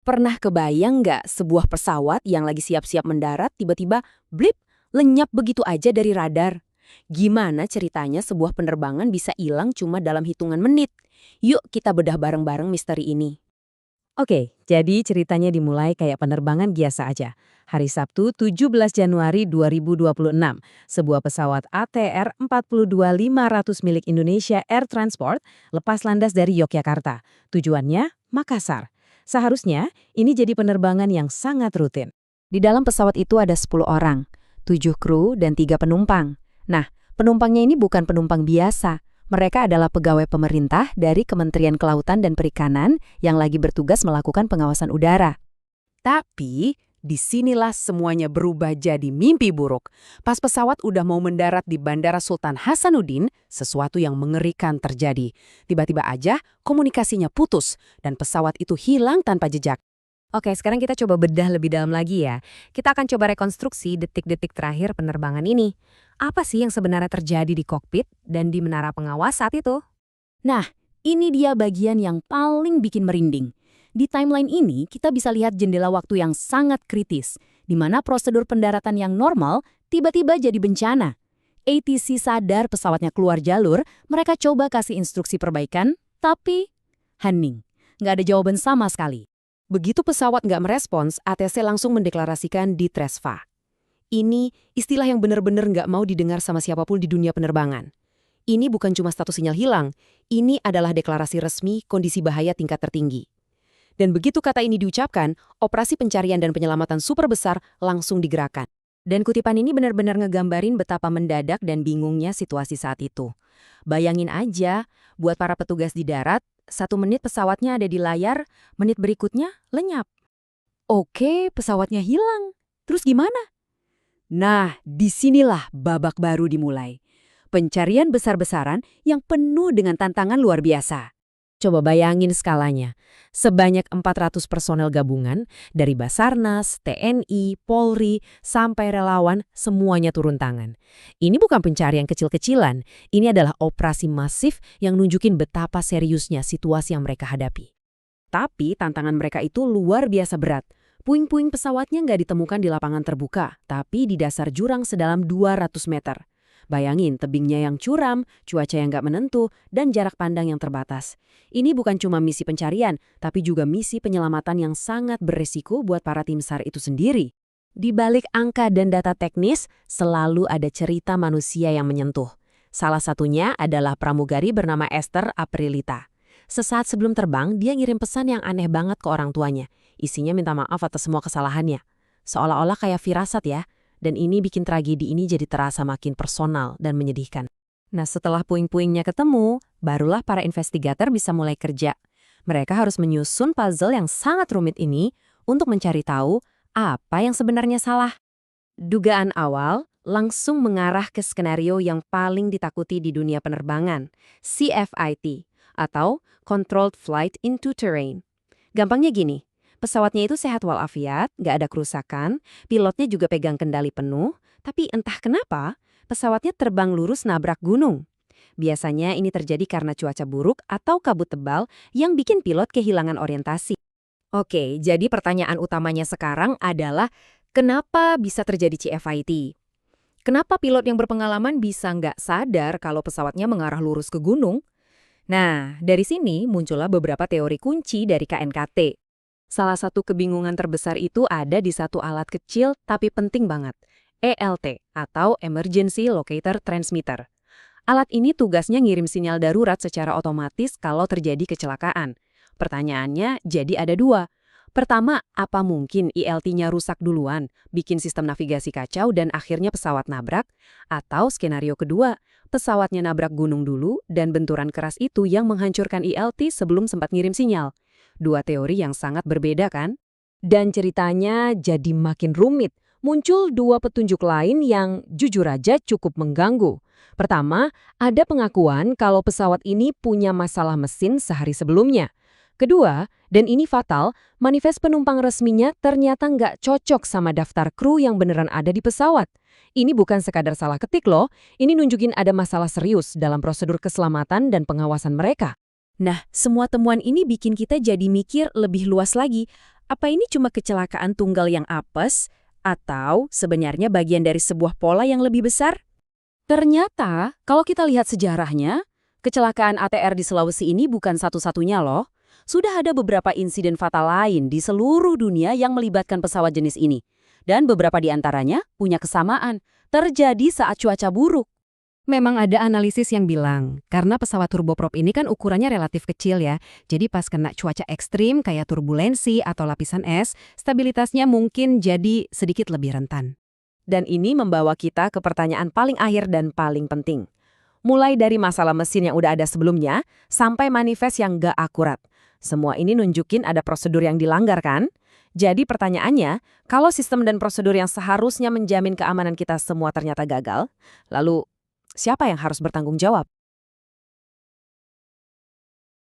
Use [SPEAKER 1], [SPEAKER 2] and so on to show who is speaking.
[SPEAKER 1] Pernah kebayang nggak sebuah pesawat yang lagi siap-siap mendarat tiba-tiba blip, lenyap begitu aja dari radar? Gimana ceritanya sebuah penerbangan bisa hilang cuma dalam hitungan menit? Yuk kita bedah bareng-bareng misteri ini.
[SPEAKER 2] Oke, jadi ceritanya dimulai kayak penerbangan biasa aja. Hari Sabtu 17 Januari 2026, sebuah pesawat ATR 42500 milik Indonesia Air Transport lepas landas dari Yogyakarta. Tujuannya Makassar. Seharusnya ini jadi penerbangan yang sangat rutin.
[SPEAKER 1] Di dalam pesawat itu ada 10 orang, 7 kru dan 3 penumpang. Nah, penumpangnya ini bukan penumpang biasa. Mereka adalah pegawai pemerintah dari Kementerian Kelautan dan Perikanan yang lagi bertugas melakukan pengawasan udara.
[SPEAKER 3] Tapi, disinilah semuanya berubah jadi mimpi buruk. Pas pesawat udah mau mendarat di Bandara Sultan Hasanuddin, sesuatu yang mengerikan terjadi. Tiba-tiba aja komunikasinya putus dan pesawat itu hilang tanpa jejak.
[SPEAKER 2] Oke, sekarang kita coba bedah lebih dalam lagi ya. Kita akan coba rekonstruksi detik-detik terakhir penerbangan ini. Apa sih yang sebenarnya terjadi di kokpit dan di menara pengawas saat itu?
[SPEAKER 1] Nah, ini dia bagian yang paling bikin merinding. Di timeline ini, kita bisa lihat jendela waktu yang sangat kritis, di mana prosedur pendaratan yang normal tiba-tiba jadi bencana. ATC sadar pesawatnya keluar jalur, mereka coba kasih instruksi perbaikan, tapi hening. Nggak ada jawaban sama sekali.
[SPEAKER 3] Begitu pesawat nggak merespons, ATC langsung mendeklarasikan di Tresfa. Ini istilah yang benar-benar nggak mau didengar sama siapapun di dunia penerbangan. Ini bukan cuma status sinyal hilang, ini adalah deklarasi resmi kondisi bahaya tingkat tertinggi. Dan begitu kata ini diucapkan, operasi pencarian dan penyelamatan super besar langsung digerakkan.
[SPEAKER 2] Dan kutipan ini benar-benar ngegambarin betapa mendadak dan bingungnya situasi saat itu. Bayangin aja, buat para petugas di darat, 1 menit pesawatnya ada di layar, menit berikutnya lenyap.
[SPEAKER 1] Oke, pesawatnya hilang. Terus gimana? Nah, disinilah babak baru dimulai. Pencarian besar-besaran yang penuh dengan tantangan luar biasa.
[SPEAKER 2] Coba bayangin skalanya. Sebanyak 400 personel gabungan, dari Basarnas, TNI, Polri, sampai relawan, semuanya turun tangan. Ini bukan pencarian kecil-kecilan, ini adalah operasi masif yang nunjukin betapa seriusnya situasi yang mereka hadapi.
[SPEAKER 3] Tapi tantangan mereka itu luar biasa berat. Puing-puing pesawatnya nggak ditemukan di lapangan terbuka, tapi di dasar jurang sedalam 200 meter. Bayangin tebingnya yang curam, cuaca yang nggak menentu, dan jarak pandang yang terbatas. Ini bukan cuma misi pencarian, tapi juga misi penyelamatan yang sangat beresiko buat para tim SAR itu sendiri.
[SPEAKER 2] Di balik angka dan data teknis, selalu ada cerita manusia yang menyentuh. Salah satunya adalah pramugari bernama Esther Aprilita. Sesaat sebelum terbang, dia ngirim pesan yang aneh banget ke orang tuanya. Isinya minta maaf atas semua kesalahannya. Seolah-olah kayak firasat ya. Dan ini bikin tragedi ini jadi terasa makin personal dan menyedihkan. Nah, setelah puing-puingnya ketemu, barulah para investigator bisa mulai kerja. Mereka harus menyusun puzzle yang sangat rumit ini untuk mencari tahu apa yang sebenarnya salah. Dugaan awal langsung mengarah ke skenario yang paling ditakuti di dunia penerbangan, CFIT, atau Controlled Flight into Terrain. Gampangnya gini. Pesawatnya itu sehat walafiat, nggak ada kerusakan, pilotnya juga pegang kendali penuh, tapi entah kenapa, pesawatnya terbang lurus nabrak gunung. Biasanya ini terjadi karena cuaca buruk atau kabut tebal yang bikin pilot kehilangan orientasi. Oke, jadi pertanyaan utamanya sekarang adalah, kenapa bisa terjadi CFIT? Kenapa pilot yang berpengalaman bisa nggak sadar kalau pesawatnya mengarah lurus ke gunung? Nah, dari sini muncullah beberapa teori kunci dari KNKT. Salah satu kebingungan terbesar itu ada di satu alat kecil tapi penting banget, ELT atau Emergency Locator Transmitter. Alat ini tugasnya ngirim sinyal darurat secara otomatis kalau terjadi kecelakaan. Pertanyaannya jadi ada 2. Pertama, apa mungkin ELT-nya rusak duluan, bikin sistem navigasi kacau dan akhirnya pesawat nabrak? Atau skenario kedua, pesawatnya nabrak gunung dulu dan benturan keras itu yang menghancurkan ELT sebelum sempat ngirim sinyal? 2 teori yang sangat berbeda kan? Dan ceritanya jadi makin rumit. Muncul 2 petunjuk lain yang jujur aja cukup mengganggu. Pertama, ada pengakuan kalau pesawat ini punya masalah mesin sehari sebelumnya. Kedua, dan ini fatal, manifest penumpang resminya ternyata nggak cocok sama daftar kru yang beneran ada di pesawat. Ini bukan sekadar salah ketik loh, ini nunjukin ada masalah serius dalam prosedur keselamatan dan pengawasan mereka.
[SPEAKER 1] Nah, semua temuan ini bikin kita jadi mikir lebih luas lagi.
[SPEAKER 3] Apa ini cuma kecelakaan tunggal yang apes, atau sebenarnya bagian dari sebuah pola yang lebih besar? Ternyata, kalau kita lihat sejarahnya, kecelakaan ATR di Sulawesi ini bukan satu-satunya loh. Sudah ada beberapa insiden fatal lain di seluruh dunia yang melibatkan pesawat jenis ini. Dan beberapa di antaranya punya kesamaan, terjadi saat cuaca buruk.
[SPEAKER 4] Memang ada analisis yang bilang, karena pesawat turboprop ini kan ukurannya relatif kecil ya, jadi pas kena cuaca ekstrim kayak turbulensi atau lapisan es, stabilitasnya mungkin jadi sedikit lebih rentan.
[SPEAKER 2] Dan ini membawa kita ke pertanyaan paling akhir dan paling penting. Mulai dari masalah mesin yang udah ada sebelumnya, sampai manifest yang gak akurat. Semua ini nunjukin ada prosedur yang dilanggar kan? Jadi pertanyaannya, kalau sistem dan prosedur yang seharusnya menjamin keamanan kita semua ternyata gagal, lalu siapa yang harus bertanggung jawab?